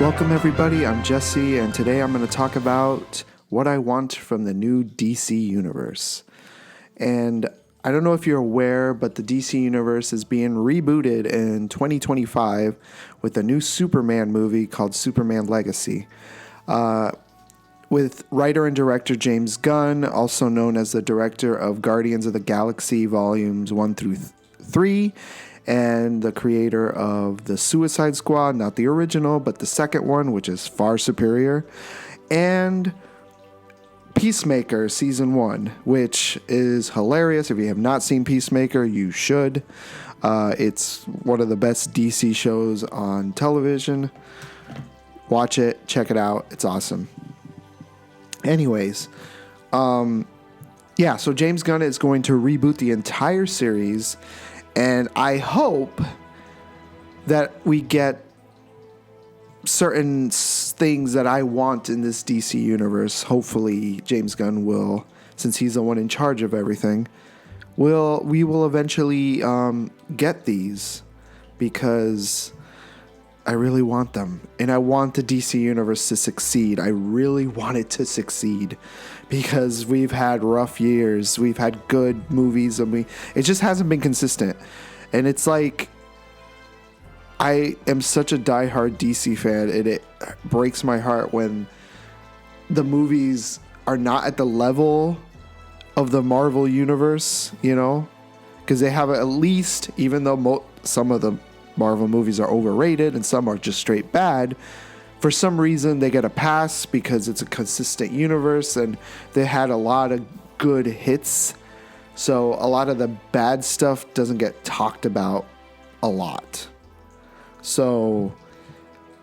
Welcome, everybody. I'm Jesse, and today I'm going to talk about what I want from the new DC Universe. And I don't know if you're aware, but the DC Universe is being rebooted in 2025 with a new Superman movie called Superman Legacy. With writer and director James Gunn, also known as the director of Guardians of the Galaxy Volumes 1 through 3, and the creator of the Suicide Squad, not the original, but the second one, which is far superior, and Peacemaker Season 1, which is hilarious. If you have not seen Peacemaker, you should. It's one of the best DC shows on television. Watch it, check it out. It's awesome. Anyways, so James Gunn is going to reboot the entire series, and I hope that we get certain things that I want in this DC universe. Hopefully, James Gunn will, since he's the one in charge of everything, we will eventually get these, because I really want them, and I want the DC universe to succeed. I really want it to succeed, because we've had rough years. We've had good movies, and it just hasn't been consistent. And it's like, I am such a diehard DC fan, and it breaks my heart when the movies are not at the level of the Marvel universe, because they have at least, even though some of the Marvel movies are overrated and some are just straight bad, for some reason they get a pass because it's a consistent universe and they had a lot of good hits. So a lot of the bad stuff doesn't get talked about a lot. So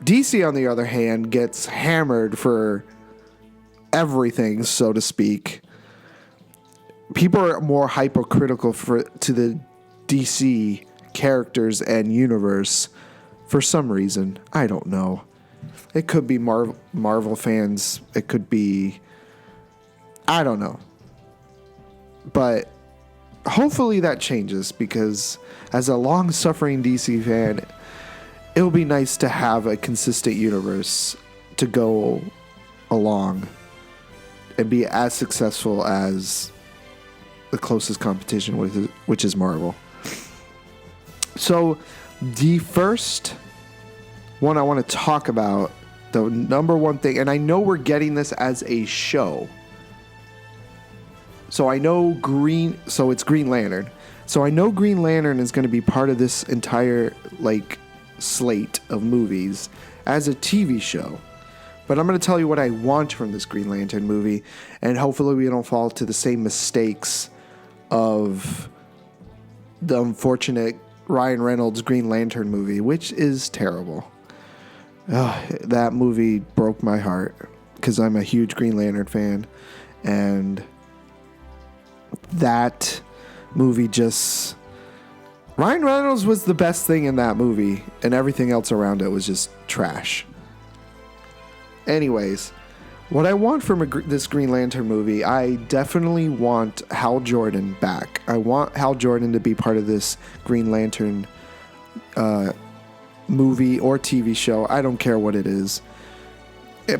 DC, on the other hand, gets hammered for everything, so to speak. People are more hypercritical to the DC characters and universe for some reason. I don't know. It could be Marvel fans. It could be, I don't know. But hopefully that changes, because as a long-suffering DC fan, it'll be nice to have a consistent universe to go along and be as successful as the closest competition, which is Marvel. So the first one I want to talk about, the number one thing, and I know we're getting this as a show. So I know it's Green Lantern. So I know Green Lantern is going to be part of this entire slate of movies as a TV show. But I'm going to tell you what I want from this Green Lantern movie, and hopefully we don't fall to the same mistakes of the unfortunate Ryan Reynolds Green Lantern movie, which is terrible. That movie broke my heart, because I'm a huge Green Lantern fan, and that movie just... Ryan Reynolds was the best thing in that movie, and everything else around it was just trash. Anyways, what I want from this Green Lantern movie, I definitely want Hal Jordan back. I want Hal Jordan to be part of this Green Lantern movie or TV show. I don't care what it is.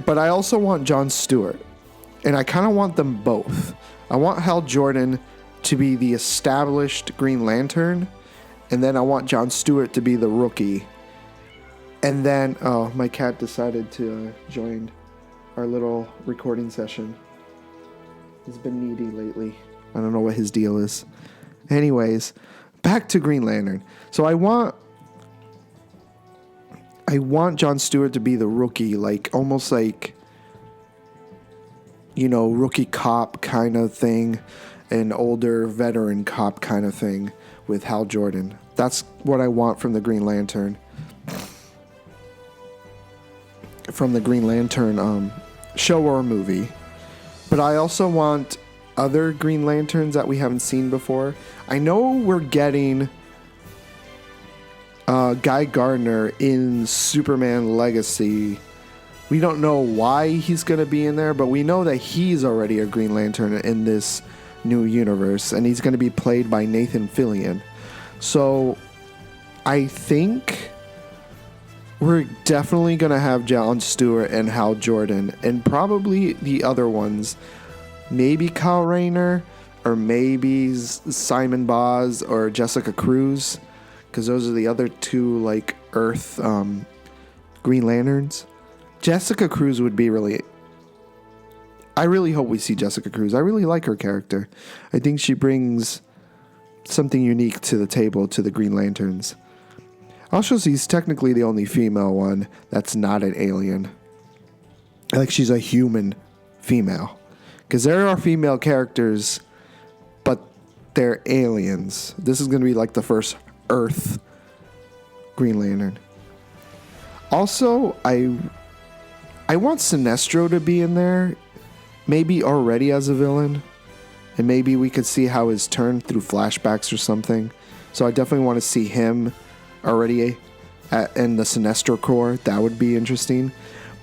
But I also want Jon Stewart. And I kind of want them both. I want Hal Jordan to be the established Green Lantern. And then I want Jon Stewart to be the rookie. And then, my cat decided to join our little recording session. He's been needy lately. I don't know what his deal is. Anyways, back to Green Lantern. So I want Jon Stewart to be the rookie, almost rookie cop kind of thing, an older veteran cop kind of thing with Hal Jordan. That's what I want from the Green Lantern. From the Green Lantern show or movie. But I also want other Green Lanterns that we haven't seen before. I know we're getting Guy Gardner in Superman Legacy. We don't know why he's going to be in there, but we know that he's already a Green Lantern in this new universe, and he's going to be played by Nathan Fillion. So I think we're definitely going to have Jon Stewart and Hal Jordan, and probably the other ones. Maybe Kyle Rayner, or maybe Simon Boz or Jessica Cruz, because those are the other two, like, Earth Green Lanterns. Jessica Cruz would be really... I really hope we see Jessica Cruz. I really like her character. I think she brings something unique to the table, to the Green Lanterns. Also, she's technically the only female one that's not an alien. Like, she's a human female. Because there are female characters, but they're aliens. This is going to be like the first Earth Green Lantern. Also, I want Sinestro to be in there. Maybe already as a villain. And maybe we could see how his turn through flashbacks or something. So I definitely want to see him already in the Sinestro Corps. That would be interesting.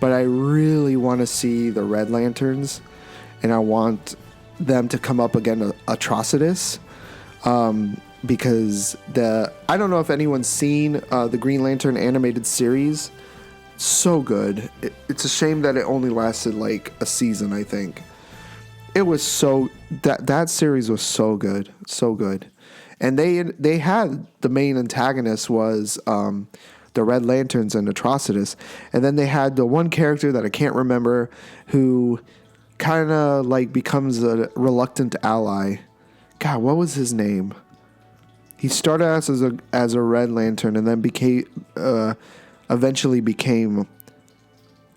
But I really want to see the Red Lanterns. And I want them to come up against Atrocitus. Because I don't know if anyone's seen the Green Lantern animated series. So good. It's a shame that it only lasted like a season, I think. It was so... That series was so good. So good. And they had... The main antagonist was the Red Lanterns and Atrocitus. And then they had the one character that I can't remember who kind of like becomes a reluctant ally. God, what was his name? He started as a Red Lantern and then eventually became...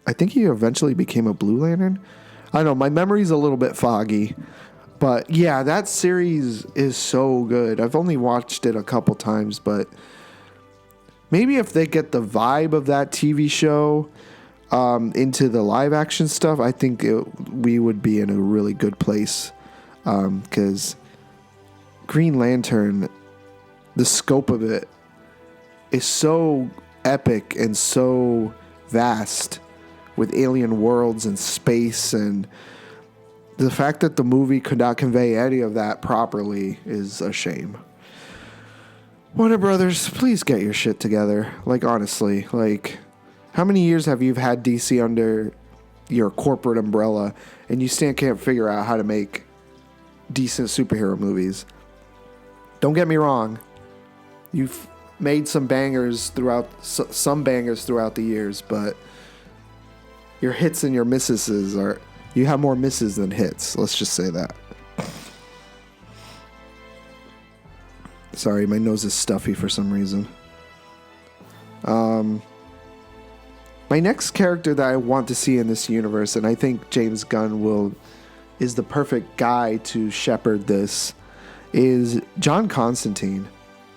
I think he eventually became a Blue Lantern. I don't know. My memory's a little bit foggy. But yeah, that series is so good. I've only watched it a couple times, but maybe if they get the vibe of that TV show into the live action stuff, I think we would be in a really good place. Because Green Lantern, the scope of it is so epic and so vast, with alien worlds and space, and the fact that the movie could not convey any of that properly is a shame. Warner Brothers, please get your shit together. Like, honestly, like, how many years have you had DC under your corporate umbrella and you still can't figure out how to make decent superhero movies? Don't get me wrong. You've made some bangers throughout the years, but your hits and your misses you have more misses than hits. Let's just say that. Sorry, my nose is stuffy for some reason. My next character that I want to see in this universe, and I think James Gunn is the perfect guy to shepherd this, is John Constantine.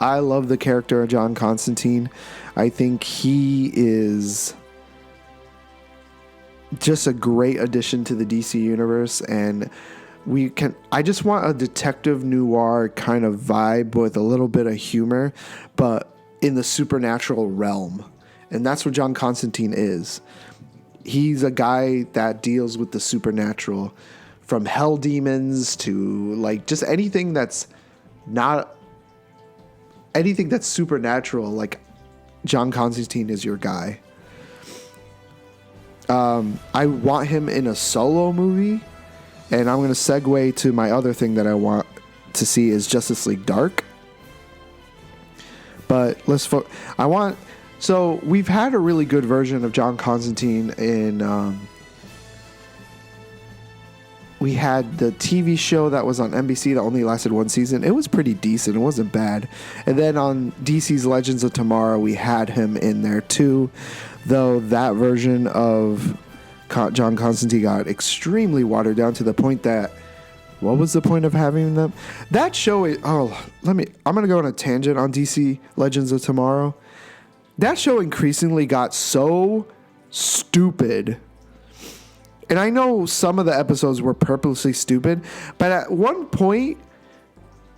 I love the character of John Constantine. I think he is just a great addition to the DC universe, and I just want a detective noir kind of vibe with a little bit of humor, but in the supernatural realm. And that's what John Constantine is. He's a guy that deals with the supernatural, from hell demons to like just anything that's supernatural. Like, John Constantine is your guy. I want him in a solo movie, and I'm going to segue to my other thing that I want to see is Justice League Dark. But so we've had a really good version of John Constantine in, we had the TV show that was on NBC that only lasted one season. It was pretty decent. It wasn't bad. And then on DC's Legends of Tomorrow, we had him in there too. Though that version of John Constantine got extremely watered down to the point that, what was the point of having them? That show is, I'm going to go on a tangent on DC Legends of Tomorrow. That show increasingly got so stupid. And I know some of the episodes were purposely stupid, but at one point,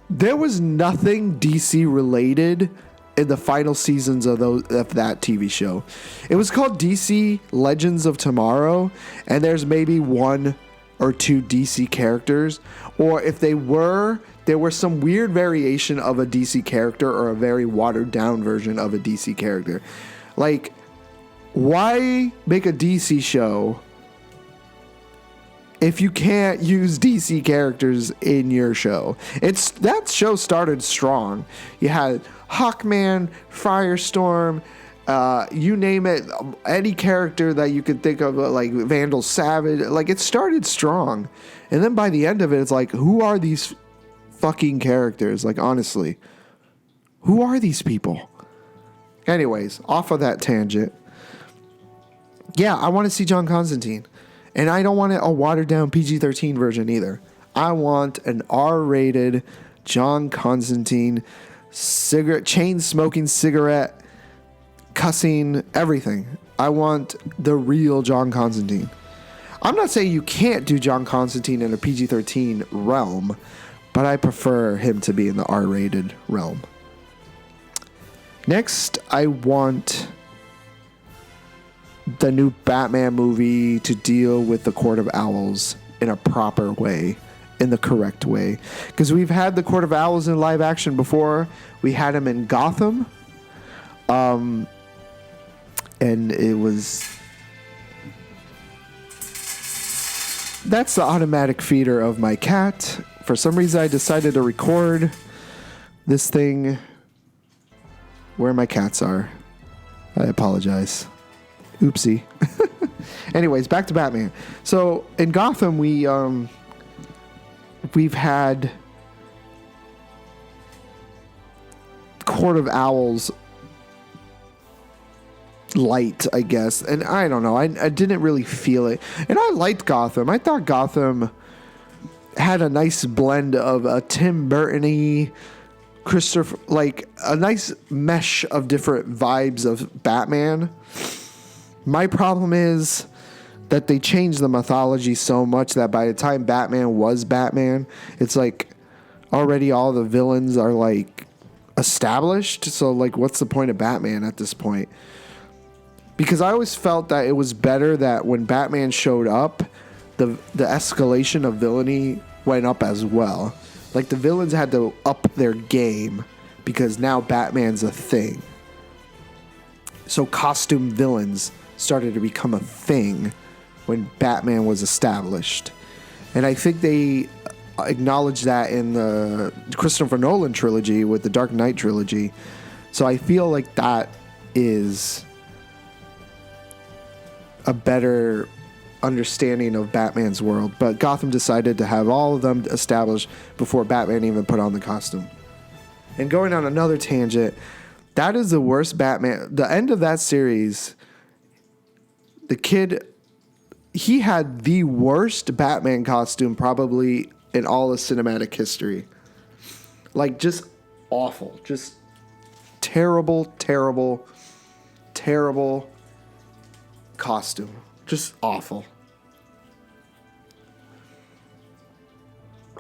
there was nothing DC related in the final seasons of that TV show. It was called DC Legends of Tomorrow, and there's maybe one or two DC characters, or if there were some weird variation of a DC character or a very watered down version of a DC character. Like, why make a DC show if you can't use DC characters in your show? That show started strong. You had Hawkman, Firestorm, you name it, any character that you could think of, like Vandal Savage. Like, it started strong. And then by the end of it, it's like, who are these fucking characters? Like, honestly, who are these people? Anyways, off of that tangent. Yeah, I want to see John Constantine. And I don't want a watered-down PG-13 version either. I want an R-rated John Constantine, chain-smoking cigarette, cussing, everything. I want the real John Constantine. I'm not saying you can't do John Constantine in a PG-13 realm, but I prefer him to be in the R-rated realm. Next, I want the new Batman movie to deal with the Court of Owls in a proper way, in the correct way. Because we've had the Court of Owls in live action before. We had him in Gotham. And it was... That's the automatic feeder of my cat. For some reason, I decided to record this thing where my cats are. I apologize. Oopsie. Anyways, back to Batman. So in Gotham, we've had Court of Owls light, I guess, and I don't know. I didn't really feel it, and I liked Gotham. I thought Gotham had a nice blend of a Tim Burton-y, Christopher, like a nice mesh of different vibes of Batman. My problem is that they changed the mythology so much that by the time Batman was Batman, it's like already all the villains are like established. So like, what's the point of Batman at this point? Because I always felt that it was better that when Batman showed up, the escalation of villainy went up as well. Like, the villains had to up their game because now Batman's a thing. So costume villains started to become a thing when Batman was established. And I think they acknowledged that in the Christopher Nolan trilogy with the Dark Knight trilogy. So I feel like that is a better understanding of Batman's world. But Gotham decided to have all of them established before Batman even put on the costume. And going on another tangent, that is the worst Batman. The end of that series, the kid, he had the worst Batman costume probably in all of cinematic history. Like, just awful. Just terrible, terrible, terrible costume. Just awful.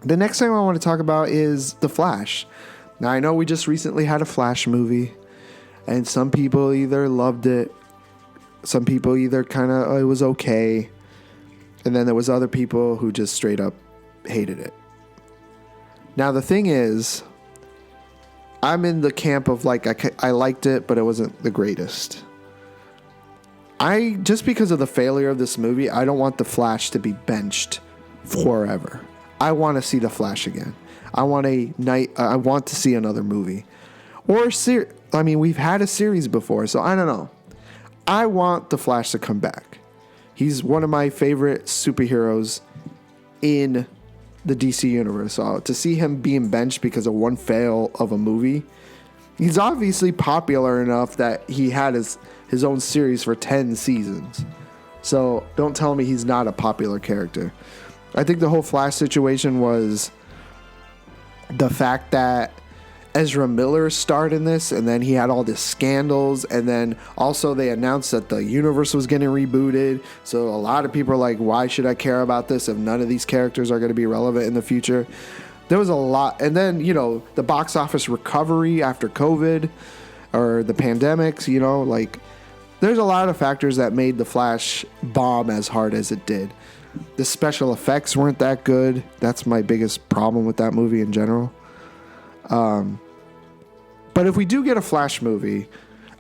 The next thing I want to talk about is The Flash. Now, I know we just recently had a Flash movie, and some people either loved it, some people either kind of, it was okay, and then there was other people who just straight up hated it. Now, the thing is, I'm in the camp of like, I liked it, but it wasn't the greatest. Just because of the failure of this movie, I don't want The Flash to be benched forever. I want to see The Flash again. I want to see another movie. Or we've had a series before, so I don't know. I want The Flash to come back. He's one of my favorite superheroes in the DC universe. So to see him being benched because of one fail of a movie, he's obviously popular enough that he had his own series for 10 seasons. So don't tell me he's not a popular character. I think the whole Flash situation was the fact that Ezra Miller starred in this, and then he had all these scandals, and then also they announced that the universe was getting rebooted. So a lot of people are like, why should I care about this if none of these characters are going to be relevant in the future? There was a lot. And then, the box office recovery after COVID or the pandemics, there's a lot of factors that made The Flash bomb as hard as it did. The special effects weren't that good. That's my biggest problem with that movie in general. But if we do get a Flash movie,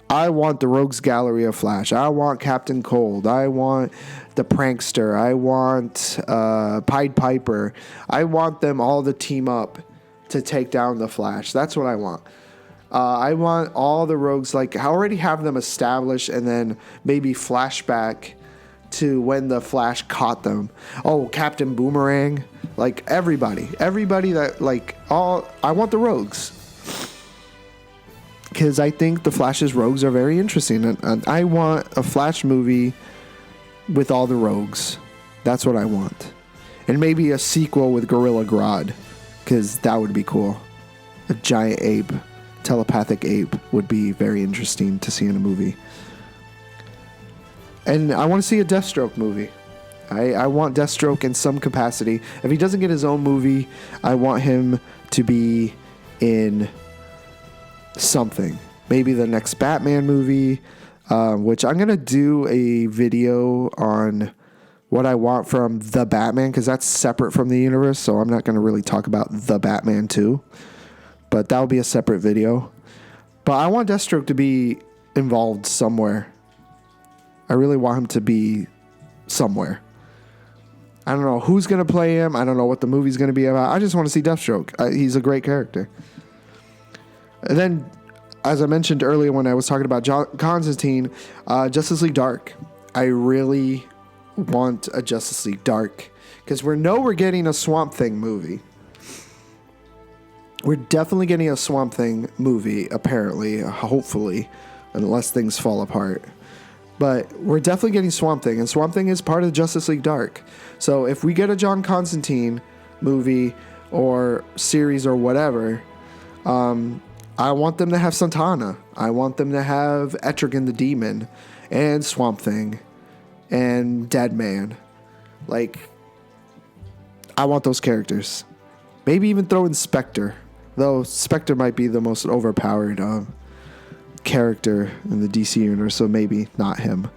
I want the Rogues Gallery of Flash. I want Captain Cold. I want the Prankster. I want Pied Piper. I want them all to team up to take down the Flash. That's what I want. I want all the rogues, like, I already have them established, and then maybe flashback to when the Flash caught them. Oh, Captain Boomerang. Like, everybody that, like, I want the rogues. Because I think the Flash's rogues are very interesting. And I want a Flash movie with all the rogues. That's what I want. And maybe a sequel with Gorilla Grodd. Because that would be cool. A giant ape, telepathic ape, would be very interesting to see in a movie. And I want to see a Deathstroke movie. I want Deathstroke in some capacity. If he doesn't get his own movie, I want him to be in something. Maybe the next Batman movie, which I'm going to do a video on what I want from the Batman, because that's separate from the universe, so I'm not going to really talk about the Batman 2. But that will be a separate video. But I want Deathstroke to be involved somewhere. I really want him to be somewhere. I don't know who's going to play him. I don't know what the movie's going to be about. I just want to see Deathstroke. He's a great character. And then, as I mentioned earlier when I was talking about Constantine, Justice League Dark. I really want a Justice League Dark, because we're getting a Swamp Thing movie. We're definitely getting a Swamp Thing movie, apparently, hopefully, unless things fall apart. But we're definitely getting Swamp Thing, and Swamp Thing is part of Justice League Dark. So if we get a John Constantine movie or series or whatever, I want them to have Santana. I want them to have Etrigan the Demon and Swamp Thing and Deadman. Like, I want those characters. Maybe even throw in Spectre. Though Spectre might be the most overpowered character in the DC universe, so maybe not him.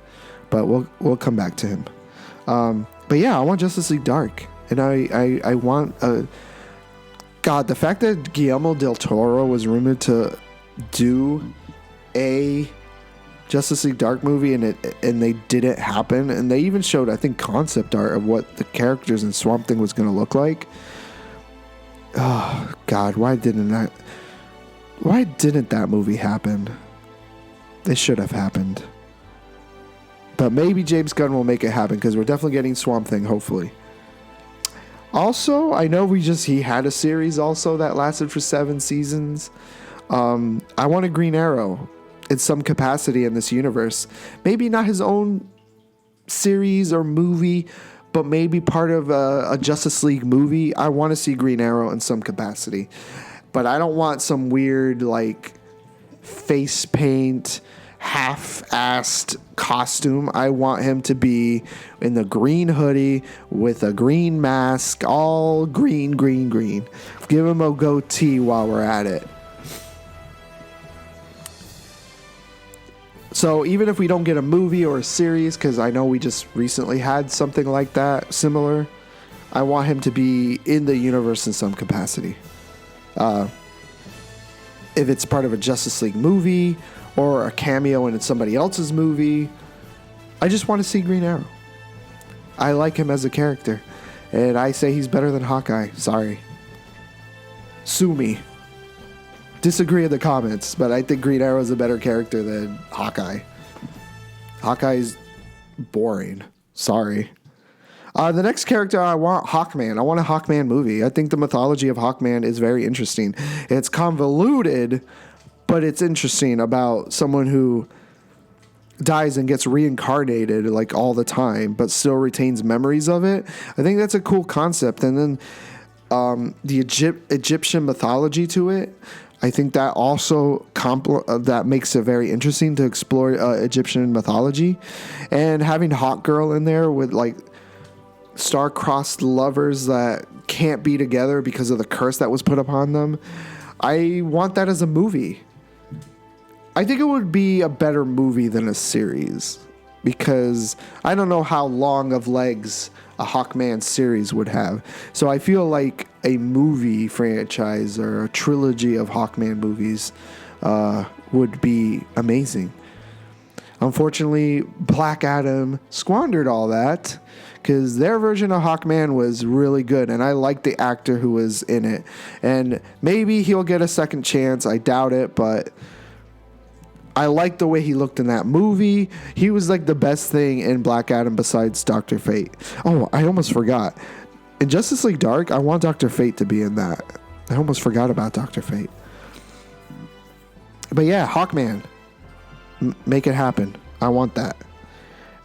But we'll come back to him. But yeah, I want Justice League Dark. And I want a... God, the fact that Guillermo del Toro was rumored to do a Justice League Dark movie and they didn't happen, and they even showed, I think, concept art of what the characters in Swamp Thing was going to look like. Oh God, why didn't that movie happen? It should have happened. But maybe James Gunn will make it happen, because we're definitely getting Swamp Thing, hopefully. Also, I know he had a series also that lasted for 7 seasons. I want a Green Arrow in some capacity in this universe. Maybe not his own series or movie, but maybe part of a Justice League movie. I want to see Green Arrow in some capacity. But I don't want some weird, like, face paint, half-assed costume. I want him to be in the green hoodie with a green mask, all green. Give him a goatee while we're at it. So even if we don't get a movie or a series, because I know we just recently had something like that, similar, I want him to be in the universe in some capacity. If it's part of a Justice League movie or a cameo in somebody else's movie, I just want to see Green Arrow. I like him as a character, and I say he's better than Hawkeye. Sorry. Sue me. Disagree in the comments, but I think Green Arrow is a better character than Hawkeye. Hawkeye's boring. Sorry. The next character I want, Hawkman. I want a Hawkman movie. I think the mythology of Hawkman is very interesting. It's convoluted, but it's interesting about someone who dies and gets reincarnated like all the time, but still retains memories of it. I think that's a cool concept. And then the Egyptian mythology to it, I think that also that makes it very interesting to explore Egyptian mythology. And having Hawkgirl in there with like star-crossed lovers that can't be together because of the curse that was put upon them. I want that as a movie. I think it would be a better movie than a series, because I don't know how long of legs a Hawkman series would have. So I feel like a movie franchise or a trilogy of Hawkman movies would be amazing. Unfortunately, Black Adam squandered all that because their version of Hawkman was really good, and I liked the actor who was in it. And maybe he'll get a second chance. I doubt it, but I liked the way he looked in that movie. He was like the best thing in Black Adam besides Dr. Fate. Oh, I almost forgot. In Justice League Dark, I want Dr. Fate to be in that. I almost forgot about Dr. Fate. But yeah, Hawkman. Make it happen. I want that.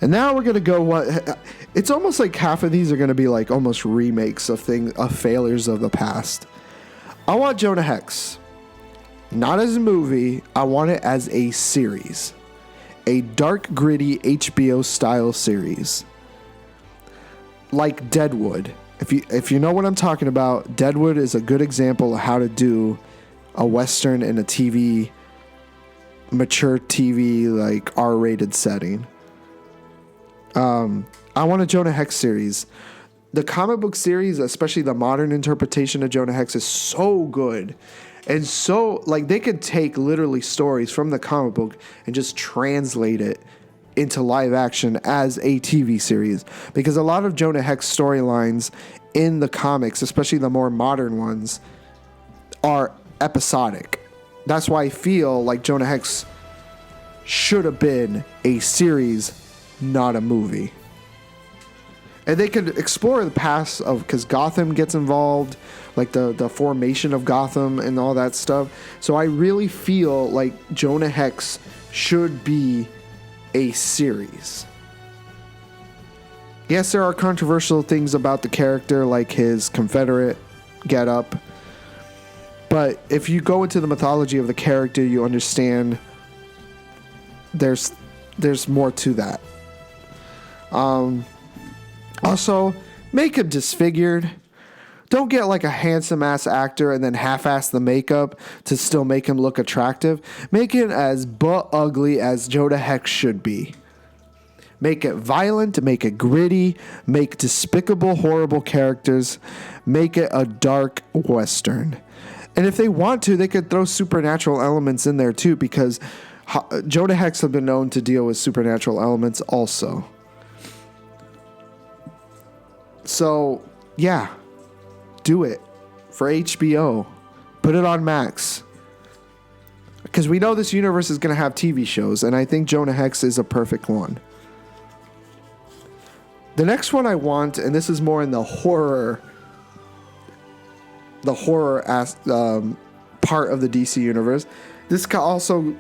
And now we're going to go it's almost like half of these are going to be like almost remakes of failures of the past. I want Jonah Hex. Not as a movie, I want it as a series. A dark, gritty HBO style series. Like Deadwood. If you know what I'm talking about, Deadwood is a good example of how to do a Western in a mature TV, like R-rated setting. I want a Jonah Hex series. The comic book series, especially the modern interpretation of Jonah Hex, is so good. And so, like, they could take literally stories from the comic book and just translate it into live action as a TV series. Because a lot of Jonah Hex storylines in the comics, especially the more modern ones, are episodic. That's why I feel like Jonah Hex should have been a series, not a movie. And they could explore the past of, because Gotham gets involved, like the formation of Gotham and all that stuff. So I really feel like Jonah Hex should be a series. Yes, there are controversial things about the character, like his Confederate getup. But if you go into the mythology of the character, you understand there's more to that. Also, make him disfigured. Don't get like a handsome ass actor and then half-ass the makeup to still make him look attractive. Make it as butt ugly as Jonah Hex should be. Make it violent, make it gritty, make despicable, horrible characters, make it a dark Western. And if they want to, they could throw supernatural elements in there too, because Jonah Hex have been known to deal with supernatural elements also. So, yeah, do it for HBO. Put it on Max. Because we know this universe is going to have TV shows, and I think Jonah Hex is a perfect one. The next one I want, and this is more in the horror part of the DC universe. This can also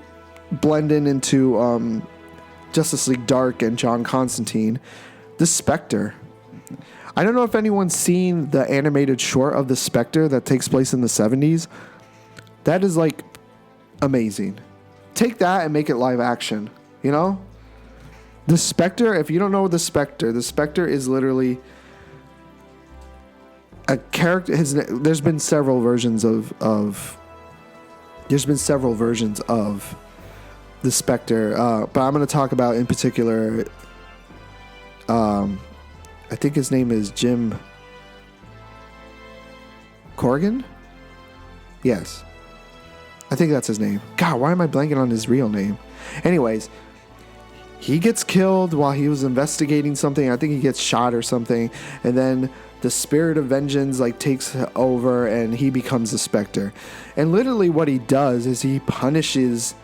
blend into Justice League Dark and John Constantine. The Spectre. I don't know if anyone's seen the animated short of the Spectre that takes place in the 70s. That is like amazing. Take that and make it live action, you know? The Spectre, if you don't know the Spectre is literally a character. There's been several versions of the Spectre, but I'm going to talk about in particular. I think his name is Jim Corrigan. Yes, I think that's his name. God, why am I blanking on his real name? Anyways, he gets killed while he was investigating something. I think he gets shot or something, and then the spirit of vengeance like takes over, and he becomes the Spectre. And literally, what he does is he punishes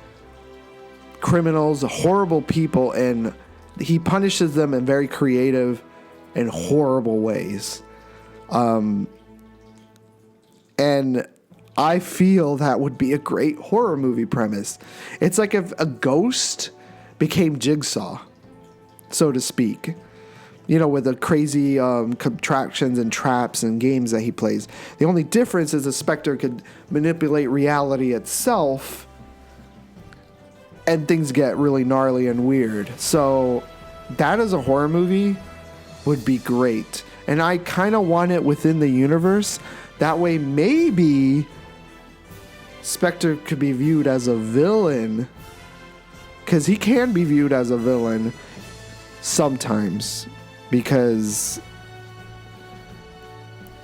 criminals, horrible people, and he punishes them in very creative and horrible ways. And I feel that would be a great horror movie premise. It's like if a ghost became Jigsaw, so to speak. You know, with the crazy contractions and traps and games that he plays. The only difference is the Spectre could manipulate reality itself, and things get really gnarly and weird. So that as a horror movie would be great. And I kind of want it within the universe. That way maybe Spectre could be viewed as a villain, because he can be viewed as a villain sometimes, because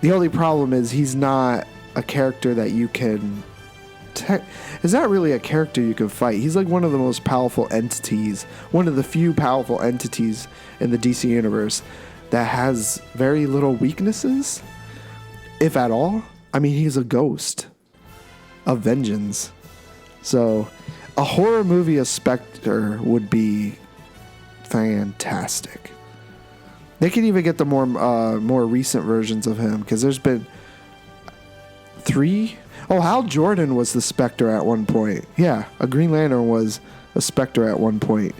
the only problem is he's not a character that you can is not really a character you can fight. He's like one of the most powerful entities, one of the few powerful entities in the DC universe that has very little weaknesses, if at all. I mean, he's a ghost of vengeance. So a horror movie of Spectre would be fantastic. They can even get the more recent versions of him, because there's been 3. Oh, Hal Jordan was the Spectre at one point. Yeah, a Green Lantern was a Spectre at one point.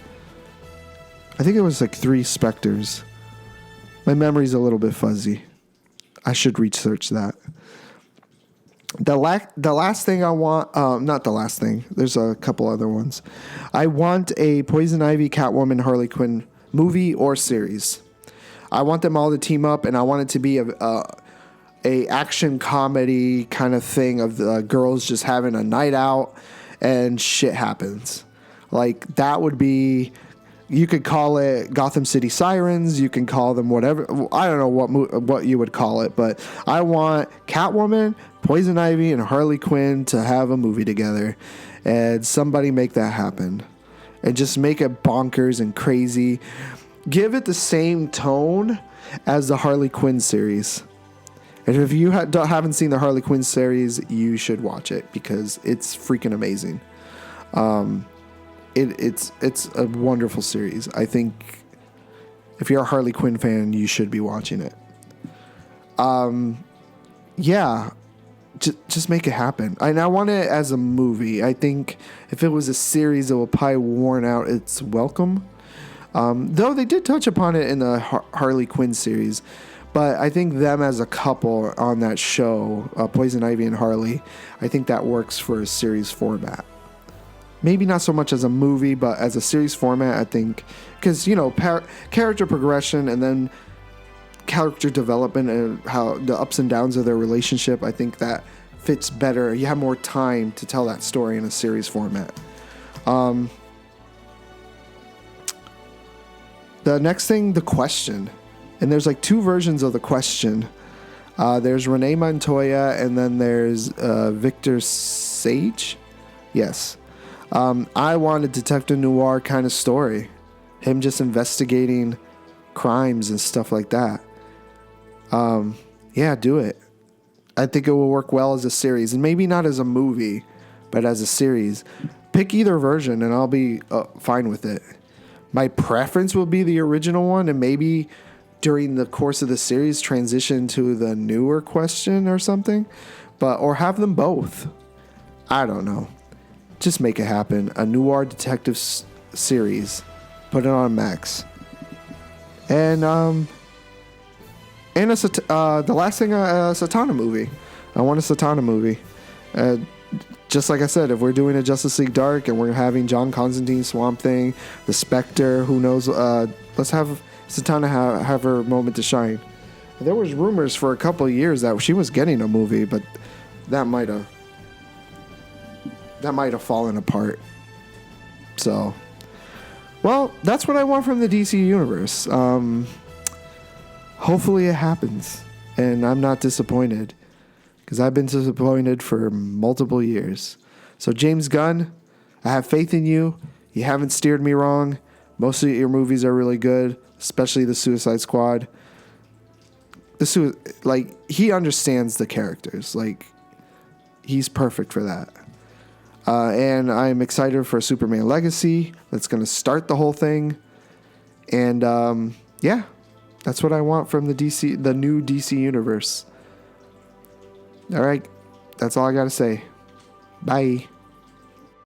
I think it was like 3 Spectres. My memory's a little bit fuzzy. I should research that. The last thing I want, not the last thing, there's a couple other ones. I want a Poison Ivy, Catwoman, Harley Quinn movie or series. I want them all to team up, and I want it to be a action comedy kind of thing of the girls just having a night out and shit happens. Like, that would be, you could call it Gotham City Sirens, you can call them whatever. I don't know what you would call it, but I want Catwoman, Poison Ivy, and Harley Quinn to have a movie together, and somebody make that happen. And just make it bonkers and crazy. Give it the same tone as the Harley Quinn series. And if you haven't seen the Harley Quinn series, you should watch it, because it's freaking amazing. It's a wonderful series. I think if you're a Harley Quinn fan, you should be watching it. Yeah, just make it happen. And I want it as a movie. I think if it was a series, it will probably worn out its welcome. Though they did touch upon it in the Harley Quinn series. But I think them as a couple on that show, Poison Ivy and Harley, I think that works for a series format. Maybe not so much as a movie, but as a series format, I think. Because, character progression and then character development and how the ups and downs of their relationship, I think that fits better. You have more time to tell that story in a series format. The next thing, The Question. And there's like 2 versions of The Question. There's Renee Montoya, and then there's Victor Sage. Yes. I want a detective noir kind of story. Him just investigating crimes and stuff like that. Yeah, do it. I think it will work well as a series. And maybe not as a movie, but as a series. Pick either version and I'll be fine with it. My preference will be the original one, and maybe during the course of the series transition to the newer Question or something, or have them both. I don't know. Just make it happen. A noir detective series. Put it on Max. And the last thing, a Satana movie. I want a Satana movie. Just like I said, if we're doing a Justice League Dark and we're having John Constantine, Swamp Thing, the Spectre, who knows? Let's have Satana have her moment to shine. There was rumors for a couple of years that she was getting a movie, but that might have fallen apart. So, well, that's what I want from the DC universe. Hopefully it happens, and I'm not disappointed, because I've been disappointed for multiple years. So James Gunn, I have faith in you. You haven't steered me wrong. Most of your movies are really good, especially the Suicide Squad. He understands the characters. He's perfect for that. And I'm excited for Superman Legacy. That's going to start the whole thing. And yeah, that's what I want from the new DC universe. All right, that's all I got to say. Bye.